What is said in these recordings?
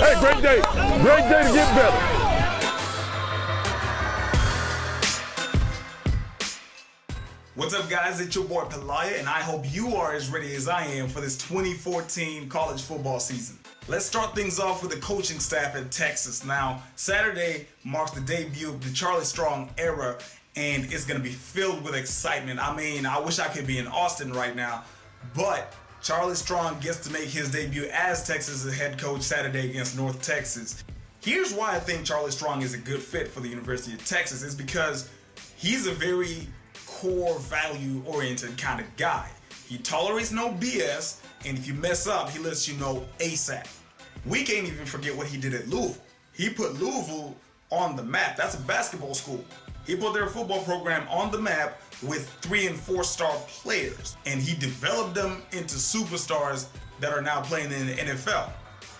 Hey, great day. Great day to get better. What's up, guys? It's your boy Pelaya, and I hope you are as ready as I am for this 2014 college football season. Let's start things off with the coaching staff at Texas. Now, Saturday marks the debut of the Charlie Strong era, and it's going to be filled with excitement. I mean, I wish I could be in Austin right now, but Charlie Strong gets to make his debut as Texas' head coach Saturday against North Texas. Here's why I think Charlie Strong is a good fit for the University of Texas, is because he's a very core value oriented kind of guy. He tolerates no BS, and if you mess up, he lets you know ASAP. We can't even forget what he did at Louisville. He put Louisville on the map. That's a basketball school. He put their football program on the map with 3- and 4-star players, and he developed them into superstars that are now playing in the NFL.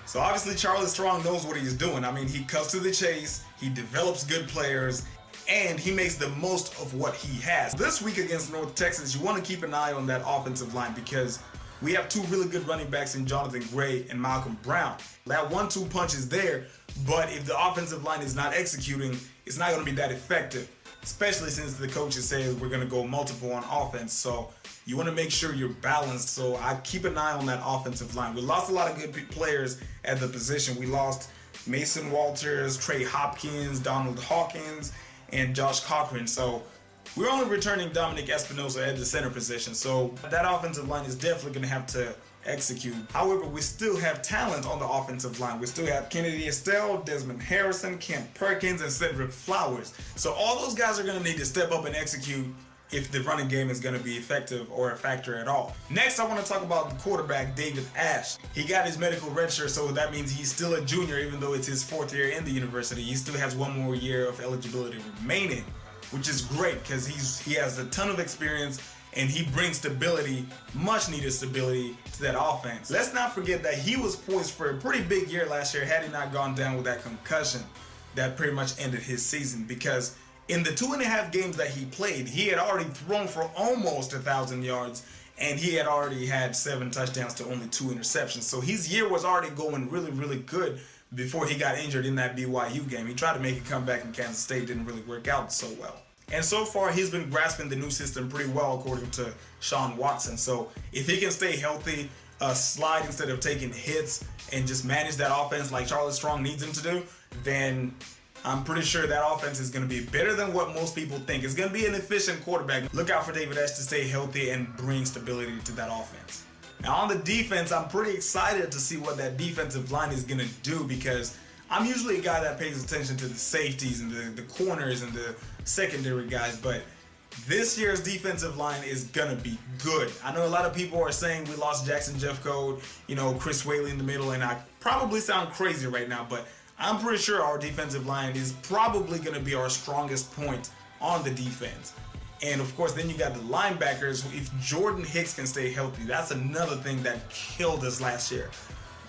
So obviously Charlie Strong knows what he's doing. I mean, he cuts to the chase, he develops good players, and he makes the most of what he has. This week against North Texas, you want to keep an eye on that offensive line because we have two really good running backs in Jonathan Gray and Malcolm Brown. That 1-2 punch is there, but if the offensive line is not executing, it's not going to be that effective, especially since the coaches say we're going to go multiple on offense. So you want to make sure you're balanced. So I keep an eye on that offensive line. We lost a lot of good players at the position. We lost Mason Walters, Trey Hopkins, Donald Hawkins, and Josh Cochran. So we're only returning Dominic Espinosa at the center position. So that offensive line is definitely going to have to execute. However, we still have talent on the offensive line. We still have Kennedy Estelle, Desmond Harrison, Kent Perkins, and Cedric Flowers. So all those guys are going to need to step up and execute if the running game is going to be effective or a factor at all. Next, I want to talk about the quarterback, David Ash. He got his medical redshirt, so that means he's still a junior, even though it's his 4th year in the university. He still has 1 more year of eligibility remaining, which is great because he has a ton of experience and he brings stability, much needed stability, to that offense. Let's not forget that he was poised for a pretty big year last year had he not gone down with that concussion that pretty much ended his season, because in the 2.5 games that he played, he had already thrown for almost 1,000 yards, and he had already had 7 touchdowns to only 2 interceptions. So his year was already going really, really good before he got injured in that BYU game. He tried to make a comeback in Kansas State, didn't really work out so well. And so far, he's been grasping the new system pretty well, according to Sean Watson. So if he can stay healthy, slide instead of taking hits, and just manage that offense like Charlie Strong needs him to do, then I'm pretty sure that offense is going to be better than what most people think. It's going to be an efficient quarterback. Look out for David Ash to stay healthy and bring stability to that offense. Now on the defense, I'm pretty excited to see what that defensive line is going to do, because I'm usually a guy that pays attention to the safeties and the corners and the secondary guys, but this year's defensive line is going to be good. I know a lot of people are saying we lost Jackson Jeffcoat, Chris Whaley in the middle, and I probably sound crazy right now, but I'm pretty sure our defensive line is probably going to be our strongest point on the defense. And of course, then you got the linebackers. If Jordan Hicks can stay healthy, that's another thing that killed us last year.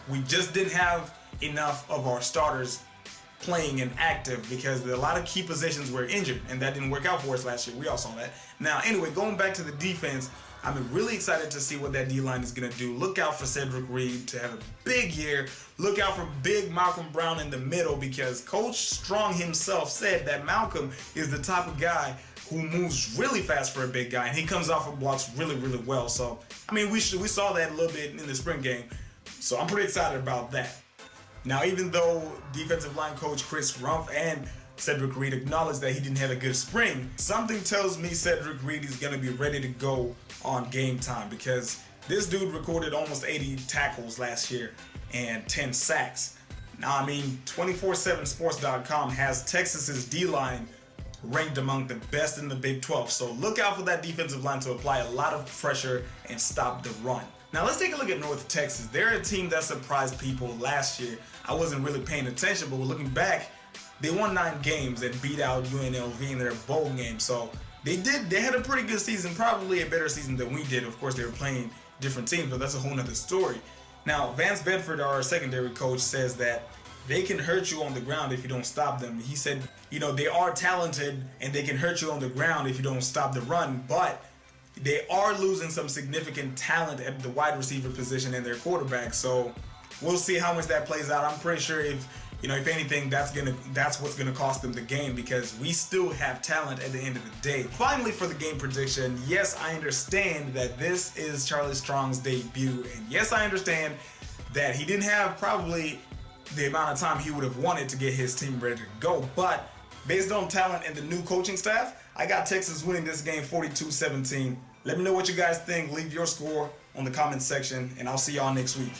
We just didn't have enough of our starters playing and active because a lot of key positions were injured, and that didn't work out for us last year. We all saw that. Now, anyway, going back to the defense, I'm really excited to see what that D-line is going to do. Look out for Cedric Reed to have a big year. Look out for big Malcolm Brown in the middle, because Coach Strong himself said that Malcolm is the type of guy who moves really fast for a big guy, and he comes off of blocks really, really well. So, I mean, we saw that a little bit in the spring game, so I'm pretty excited about that. Now, even though defensive line coach Chris Rumph and Cedric Reed acknowledged that he didn't have a good spring, something tells me Cedric Reed is going to be ready to go on game time, because this dude recorded almost 80 tackles last year and 10 sacks. Now, I mean, 247sports.com has Texas's D-line ranked among the best in the Big 12. So look out for that defensive line to apply a lot of pressure and stop the run. Now let's take a look at North Texas. They're a team that surprised people last year. I wasn't really paying attention, but looking back, they won 9 games and beat out UNLV in their bowl game. So they had a pretty good season, probably a better season than we did. Of course, they were playing different teams, but that's a whole nother story. Now, Vance Bedford, our secondary coach, says that they can hurt you on the ground if you don't stop them. He said, they are talented and they can hurt you on the ground if you don't stop the run, but they are losing some significant talent at the wide receiver position and their quarterback. So we'll see how much that plays out. I'm pretty sure if anything, that's what's gonna cost them the game, because we still have talent at the end of the day. Finally, for the game prediction, yes, I understand that this is Charlie Strong's debut, and yes, I understand that he didn't have probably the amount of time he would have wanted to get his team ready to go, but based on talent and the new coaching staff, I got Texas winning this game 42-17. Let me know what you guys think. Leave your score on the comment section, and I'll see y'all next week.